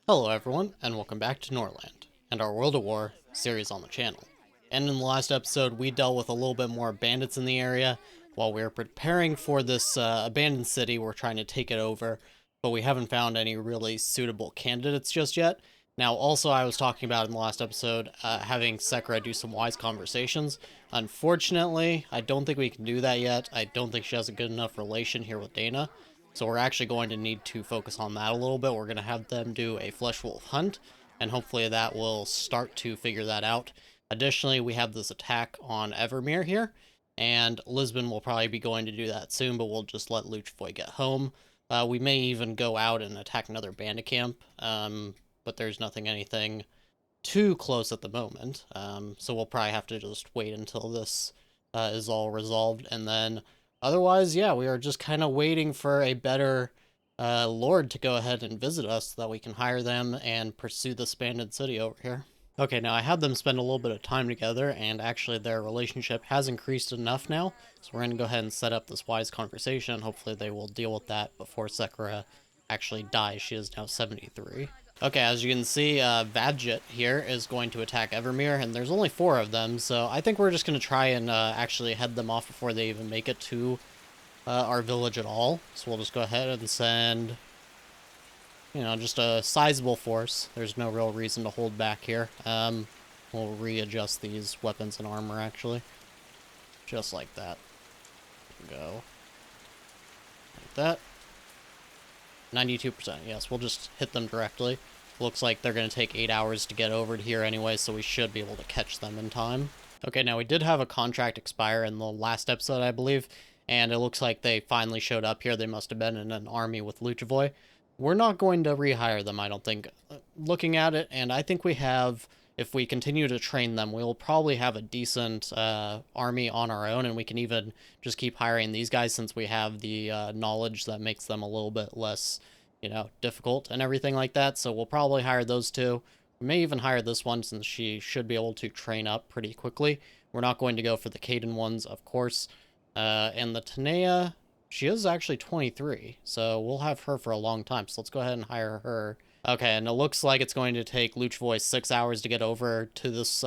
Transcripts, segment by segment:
Hello everyone, and welcome back to Norland, and our World of War series on the channel. And in the last episode, we dealt with a little bit more bandits in the area. While we were preparing for this abandoned city, we're trying to take it over, but we haven't found any really suitable candidates just yet. Now, also, I was talking about in the last episode, having Sekra do some wise conversations. Unfortunately, I don't think we can do that yet. I don't think she has a good enough relation here with Dana. So we're actually going to need to focus on that a little bit. We're going to have them do a flesh wolf hunt, and hopefully that will start to figure that out. Additionally, we have this attack on Evermere here, and Lisbon will probably be going to do that soon, but we'll just let Luchvoy get home. We may even go out and attack another bandit camp, but there's anything too close at the moment. So we'll probably have to just wait until this is all resolved, and then otherwise, yeah, we are just kind of waiting for a better lord to go ahead and visit us so that we can hire them and pursue this banded city over here. Okay, now I had them spend a little bit of time together, and actually their relationship has increased enough now, so we're going to go ahead and set up this wise conversation. Hopefully they will deal with that before Sekira actually dies. She is now 73. Okay, as you can see, Vadjet here is going to attack Evermere, and there's only 4 of them, so I think we're just going to try and actually head them off before they even make it to our village at all. So we'll just go ahead and send, just a sizable force. There's no real reason to hold back here. We'll readjust these weapons and armor, actually. Just like that. Go. Like that. 92%. Yes, we'll just hit them directly. Looks like they're going to take 8 hours to get over to here anyway, so we should be able to catch them in time. Okay, now we did have a contract expire in the last episode, I believe, and it looks like they finally showed up here. They must have been in an army with Luchavoy. We're not going to rehire them, I don't think. Looking at it, and I think we have, if we continue to train them, we'll probably have a decent army on our own, and we can even just keep hiring these guys since we have the knowledge that makes them a little bit less, difficult and everything like that. So we'll probably hire those 2. We may even hire this one since she should be able to train up pretty quickly. We're not going to go for the Caden ones, of course. And the Tanea, she is actually 23, so we'll have her for a long time. So let's go ahead and hire her. Okay, and it looks like it's going to take Luchavoy 6 hours to get over to this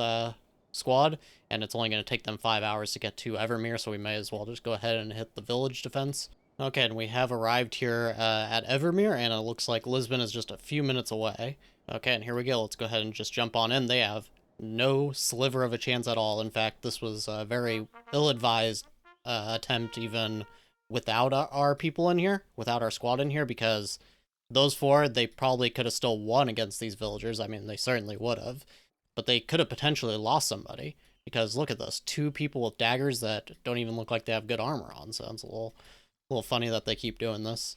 squad, and it's only going to take them 5 hours to get to Evermere, so we may as well just go ahead and hit the village defense. Okay, and we have arrived here at Evermere, and it looks like Lisbon is just a few minutes away. Okay, and here we go. Let's go ahead and just jump on in. They have no sliver of a chance at all. In fact, this was a very ill-advised attempt even without our people in here, without our squad in here, because those 4, they probably could have still won against these villagers. I mean, they certainly would have, but they could have potentially lost somebody, because look at this, 2 people with daggers that don't even look like they have good armor on, so it's a little funny that they keep doing this.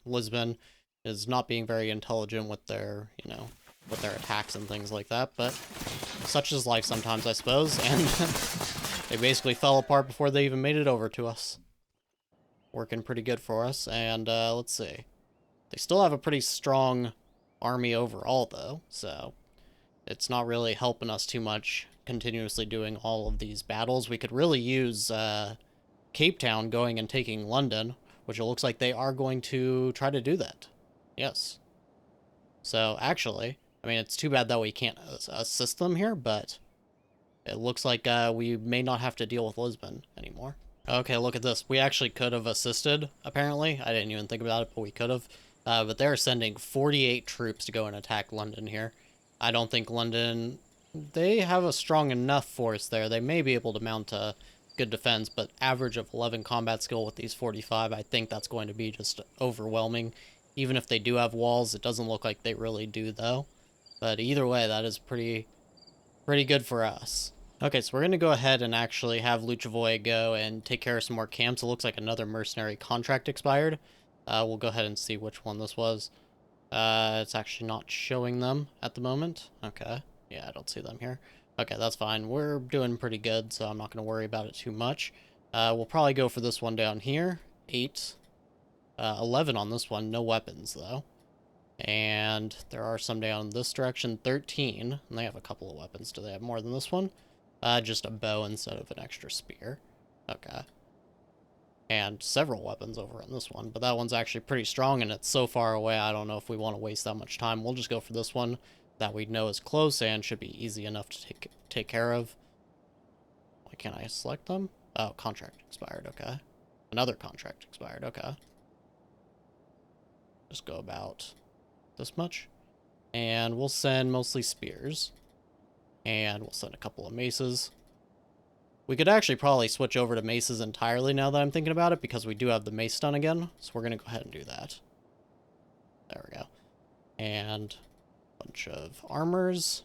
Lisbon is not being very intelligent with their, with their attacks and things like that, but such is life sometimes, I suppose, and they basically fell apart before they even made it over to us. Working pretty good for us, and let's see. They still have a pretty strong army overall, though, so it's not really helping us too much continuously doing all of these battles. We could really use Cape Town going and taking London, which it looks like they are going to try to do that. Yes. So, actually, I mean, it's too bad that we can't assist them here, but it looks like we may not have to deal with Lisbon anymore. Okay, look at this. We actually could have assisted, apparently. I didn't even think about it, but we could have. But they're sending 48 troops to go and attack London here. I don't think London... They have a strong enough force there. They may be able to mount a good defense, but average of 11 combat skill with these 45, I think that's going to be just overwhelming. Even if they do have walls, it doesn't look like they really do, though. But either way, that is pretty good for us. Okay, so we're going to go ahead and actually have Luchavoy go and take care of some more camps. It looks like another mercenary contract expired. We'll go ahead and see which one this was. It's actually not showing them at the moment. Okay. Yeah, I don't see them here. Okay, that's fine. We're doing pretty good, so I'm not going to worry about it too much. We'll probably go for this one down here. 8. 11 on this one. No weapons, though. And there are some down this direction. 13. And they have a couple of weapons. Do they have more than this one? Just a bow instead of an extra spear. Okay. and several weapons over in this one, but that one's actually pretty strong, and it's so far away, I don't know if we want to waste that much time. We'll just go for this one that we know is close and should be easy enough to take care of. Why can't I select them? Oh, contract expired, okay. Another contract expired, okay. Just go about this much. And we'll send mostly spears. And we'll send a couple of maces. We could actually probably switch over to maces entirely now that I'm thinking about it, because we do have the mace stun again. So we're going to go ahead and do that. There we go. And a bunch of armors.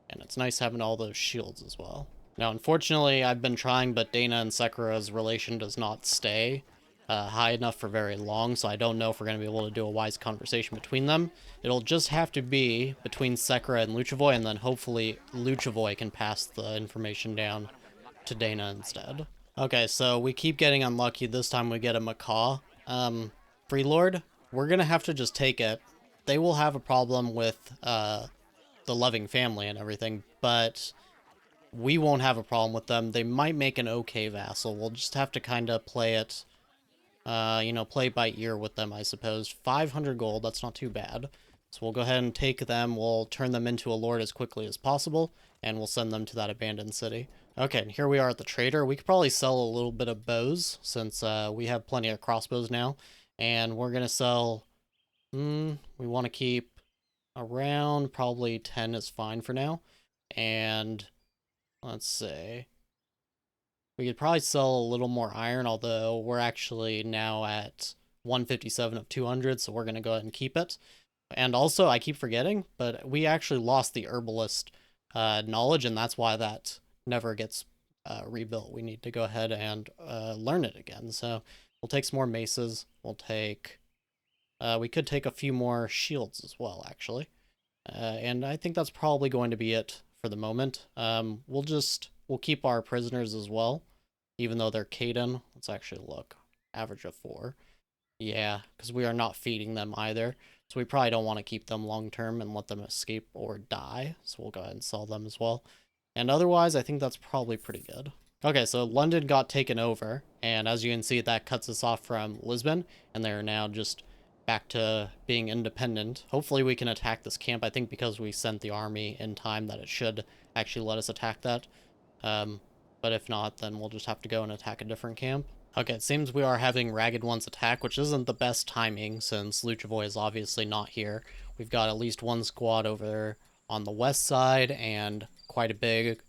And it's nice having all those shields as well. Now, unfortunately, I've been trying, but Dana and Sekira's relation does not stay high enough for very long, so I don't know if we're going to be able to do a wise conversation between them. It'll just have to be between Sekira and Luchavoy, and then hopefully Luchavoy can pass the information down to Dana instead. Okay, so we keep getting unlucky. This time we get a macaw. Freelord, we're going to have to just take it. They will have a problem with the loving family and everything, but we won't have a problem with them. They might make an okay vassal. We'll just have to kind of play it, you know, play by ear with them, I suppose. 500 gold, that's not too bad. So we'll go ahead and take them. We'll turn them into a lord as quickly as possible, and we'll send them to that abandoned city. Okay, and here we are at the trader. We could probably sell a little bit of bows, since we have plenty of crossbows now. And we're going to sell... we want to keep around probably 10 is fine for now. And... let's see. We could probably sell a little more iron, although we're actually now at 157 of 200, so we're going to go ahead and keep it. And also, I keep forgetting, but we actually lost the herbalist knowledge, and that's why that never gets rebuilt. We need to go ahead and learn it again. So we'll take some more maces. We'll take... we could take a few more shields as well, actually. And I think that's probably going to be it for the moment. We'll keep our prisoners as well, even though they're Caden. Let's actually look. Average of 4. Yeah, because we are not feeding them either. So we probably don't want to keep them long term and let them escape or die. So we'll go ahead and sell them as well. And otherwise, I think that's probably pretty good. Okay, so London got taken over. And as you can see, that cuts us off from Lisbon. And they're now just back to being independent. Hopefully we can attack this camp. I think because we sent the army in time that it should actually let us attack that. But if not, then we'll just have to go and attack a different camp. Okay, it seems we are having Ragged Ones attack, which isn't the best timing since Luchavoy is obviously not here. We've got at least one squad over there on the west side and quite a big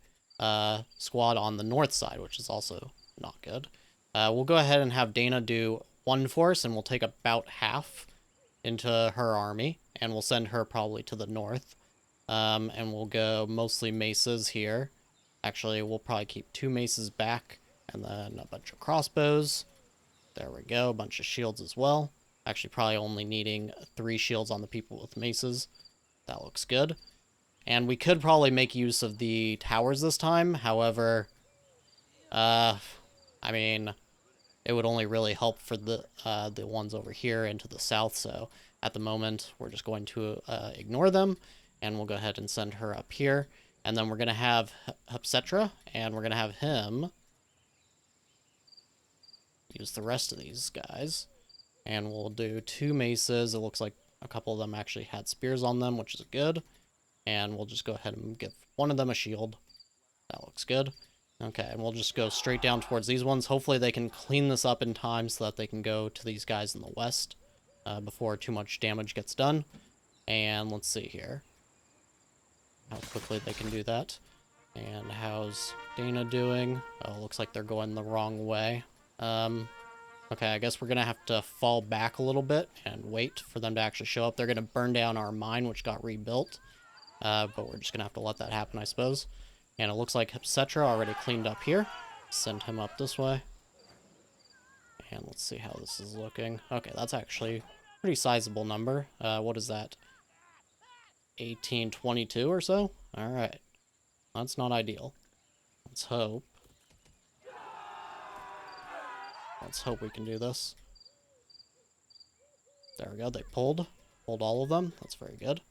squad on the north side, which is also not good. We'll go ahead and have Dana do one force, and we'll take about half into her army, and we'll send her probably to the north. And we'll go mostly maces here. Actually, we'll probably keep 2 maces back, and then a bunch of crossbows. There we go, a bunch of shields as well. Actually, probably only needing 3 shields on the people with maces. That looks good. And we could probably make use of the towers this time. However, I mean, it would only really help for the ones over here and to the south. So at the moment, we're just going to ignore them, and we'll go ahead and send her up here. And then we're going to have Hepsetra, and we're going to have him use the rest of these guys. And we'll do 2 maces. It looks like a couple of them actually had spears on them, which is good. And we'll just go ahead and give one of them a shield. That looks good. Okay, and we'll just go straight down towards these ones. Hopefully they can clean this up in time so that they can go to these guys in the west before too much damage gets done. And let's see here how quickly they can do that. And how's Dana doing? Oh, looks like they're going the wrong way. Okay, I guess we're going to have to fall back a little bit and wait for them to actually show up. They're going to burn down our mine, which got rebuilt. But we're just going to have to let that happen, I suppose. And it looks like Hepsetra already cleaned up here. Send him up this way. And let's see how this is looking. Okay, that's actually a pretty sizable number. What is that? 1822 or so? Alright. That's not ideal. Let's hope. Let's hope we can do this. There we go. They pulled. Pulled all of them. That's very good.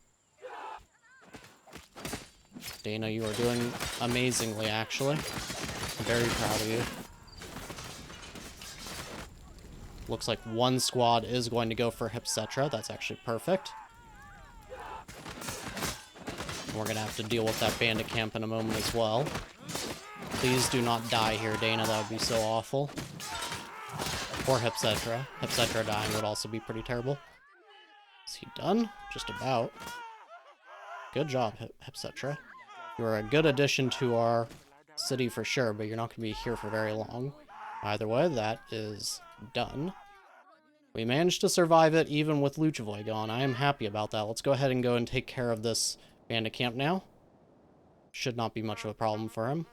Dana, you are doing amazingly, actually. I'm very proud of you. Looks like one squad is going to go for Hipcetra. That's actually perfect. We're going to have to deal with that bandit camp in a moment as well. Please do not die here, Dana. That would be so awful. Or Hipcetra. Hipcetra dying would also be pretty terrible. Is he done? Just about. Good job, Hipcetra. You're a good addition to our city for sure, but you're not going to be here for very long. Either way, that is done. We managed to survive it even with Luchavoy gone. I am happy about that. Let's go ahead and go and take care of this bandit camp now. Should not be much of a problem for him.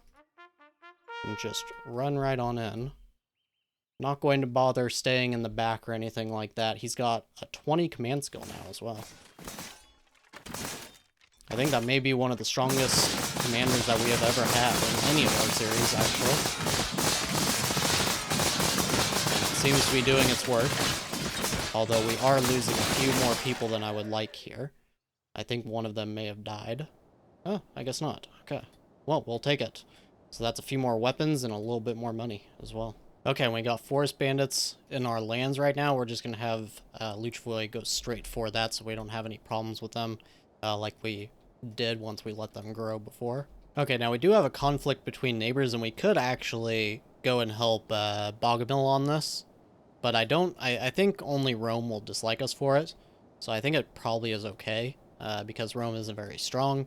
And just run right on in. Not going to bother staying in the back or anything like that. He's got a 20 command skill now as well. I think that may be one of the strongest commanders that we have ever had in any of our series, actually. And it seems to be doing its work. Although we are losing a few more people than I would like here. I think one of them may have died. Oh, I guess not. Okay. Well, we'll take it. So that's a few more weapons and a little bit more money as well. Okay, we got forest bandits in our lands right now. We're just going to have Luchavoy go straight for that so we don't have any problems with them like we did once we let them grow before. Okay, now we do have a conflict between neighbors, and we could actually go and help Bogomil on this. But I think only Rome will dislike us for it. So I think it probably is okay, because Rome isn't very strong.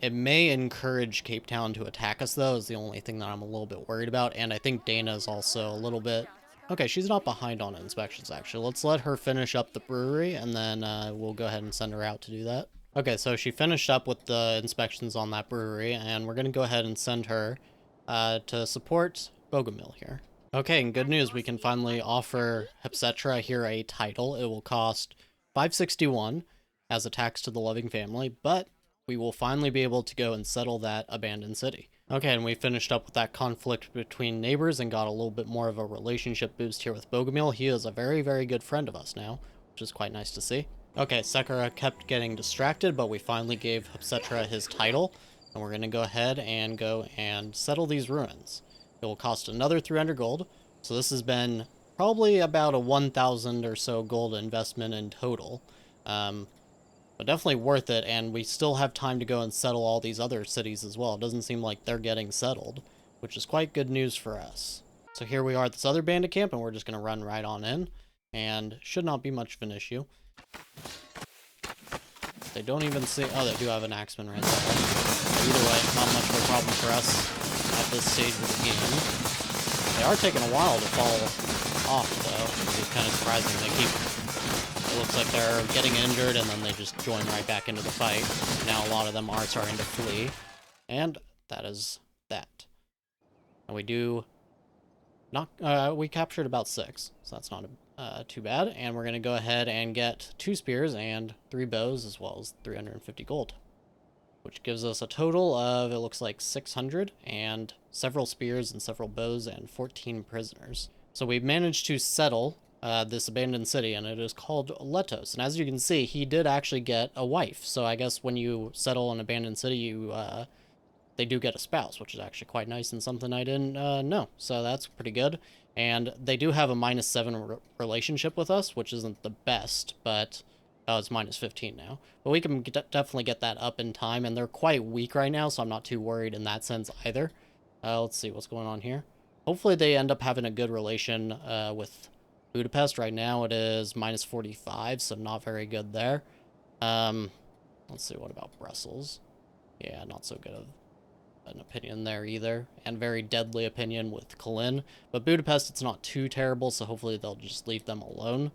It may encourage Cape Town to attack us, though, is the only thing that I'm a little bit worried about. And I think Dana is also a little bit... Okay, she's not behind on inspections, actually. Let's let her finish up the brewery, and then we'll go ahead and send her out to do that. Okay, so she finished up with the inspections on that brewery, and we're going to go ahead and send her to support Bogomil here. Okay, and good news, we can finally offer Hipcetra here a title. It will cost 561 as a tax to the loving family, but we will finally be able to go and settle that abandoned city. Okay, and we finished up with that conflict between neighbors and got a little bit more of a relationship boost here with Bogomil. He is a very, very good friend of us now, which is quite nice to see. Okay, Sakura kept getting distracted, but we finally gave Hipcetra his title, and we're going to go ahead and go and settle these ruins. It will cost another 300 gold, so this has been probably about a 1,000 or so gold investment in total. But definitely worth it, and we still have time to go and settle all these other cities as well. It doesn't seem like they're getting settled, which is quite good news for us. So here we are at this other bandit camp, and we're just going to run right on in, and should not be much of an issue. They don't even see... Oh, they do have an axeman right there. Either way, not much of a problem for us at this stage of the game. They are taking a while to fall off, though, which is kind of surprising. They keep... It looks like they're getting injured, and then they just join right back into the fight. Now a lot of them are starting to flee. And that is that. And we do... we captured about 6, so that's not too bad. And we're going to go ahead and get 2 spears and 3 bows, as well as 350 gold. Which gives us a total of, it looks like 600, and several spears and several bows and 14 prisoners. So we've managed to settle this abandoned city, and it is called Letos. And as you can see, he did actually get a wife. So I guess when you settle an abandoned city, they do get a spouse, which is actually quite nice and something I didn't know. So that's pretty good. And they do have a -7 relationship with us, which isn't the best, but it's -15 now. But we can definitely get that up in time, and they're quite weak right now, so I'm not too worried in that sense either. Let's see what's going on here. Hopefully they end up having a good relation with Budapest. Right now it is -45, so not very good there. Let's see, what about Brussels? Yeah, not so good of an opinion there either, and very deadly opinion with Kalin. But Budapest, it's not too terrible, so hopefully they'll just leave them alone.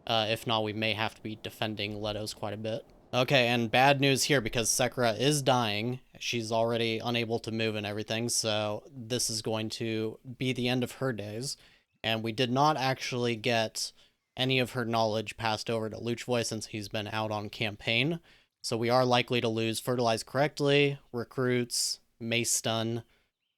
If not, we may have to be defending Letos quite a bit. Okay, and bad news here, because Sakura is dying. She's already unable to move and everything, so this is going to be the end of her days. And we did not actually get any of her knowledge passed over to Luchavoy since he's been out on campaign. So we are likely to lose Fertilize Correctly, Recruits, Mace Stun.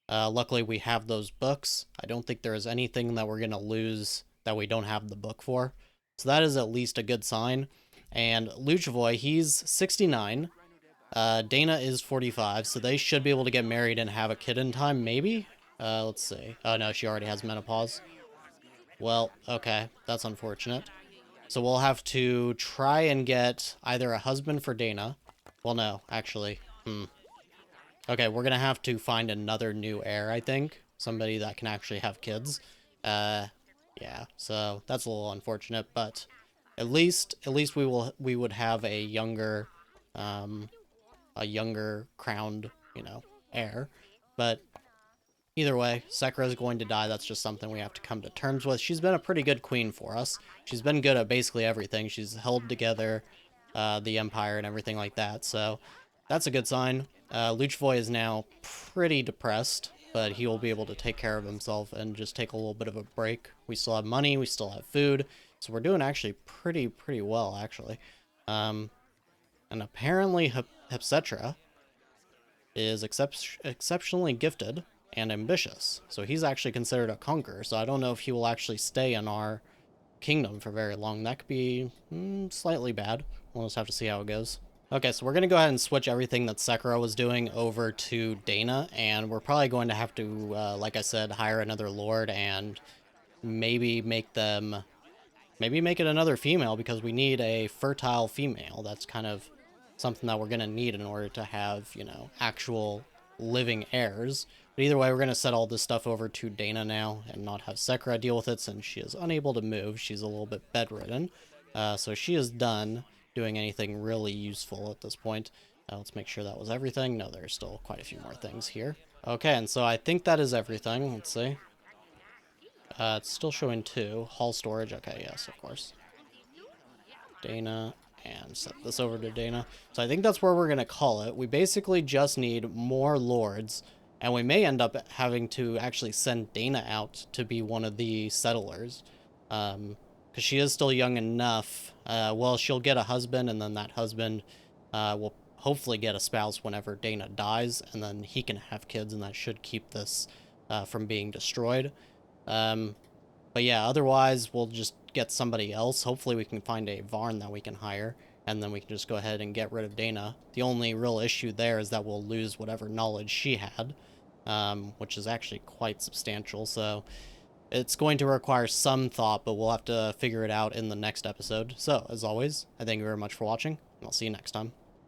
Luckily we have those books. I don't think there is anything that we're going to lose that we don't have the book for. So that is at least a good sign. And Luchavoy, he's 69. Dana is 45, so they should be able to get married and have a kid in time, maybe? Let's see. Oh no, she already has menopause. Well, okay, that's unfortunate. So we'll have to try and get either a husband for Dana. Well, no, actually. Okay, we're gonna have to find another new heir, I think. Somebody that can actually have kids. Uh, yeah, so that's a little unfortunate, but at least we would have um, a younger crowned, heir. But either way, Sekira's going to die. That's just something we have to come to terms with. She's been a pretty good queen for us. She's been good at basically everything. She's held together the Empire and everything like that. So that's a good sign. Luchvoy is now pretty depressed, but he will be able to take care of himself and just take a little bit of a break. We still have money. We still have food. So we're doing actually pretty well, actually. And apparently Hepsetra is exceptionally gifted and ambitious. So he's actually considered a conqueror. So I don't know if he will actually stay in our kingdom for very long. That could be slightly bad. We'll just have to see how it goes. Okay, so we're going to go ahead and switch everything that Sekiro was doing over to Dana, and we're probably going to have to, like I said, hire another lord and maybe make them, maybe make it another female, because we need a fertile female. That's kind of something that we're going to need in order to have, actual living heirs. But either way, we're going to set all this stuff over to Dana now and not have Sekira deal with it since she is unable to move. She's a little bit bedridden. So she is done doing anything really useful at this point. Let's make sure that was everything. No, there's still quite a few more things here. Okay, and so I think that is everything. Let's see. It's still showing 2. Hall storage. Okay, yes, of course. Dana, and set this over to Dana. So I think that's where we're going to call it. We basically just need more lords, and we may end up having to actually send Dana out to be one of the settlers. Because she is still young enough. Well, she'll get a husband, and then that husband will hopefully get a spouse whenever Dana dies, and then he can have kids, and that should keep this from being destroyed. But yeah, otherwise we'll just get somebody else. Hopefully we can find a Varn that we can hire, and then we can just go ahead and get rid of Dana. The only real issue there is that we'll lose whatever knowledge she had, which is actually quite substantial, so it's going to require some thought, but we'll have to figure it out in the next episode. So, as always, I thank you very much for watching, and I'll see you next time.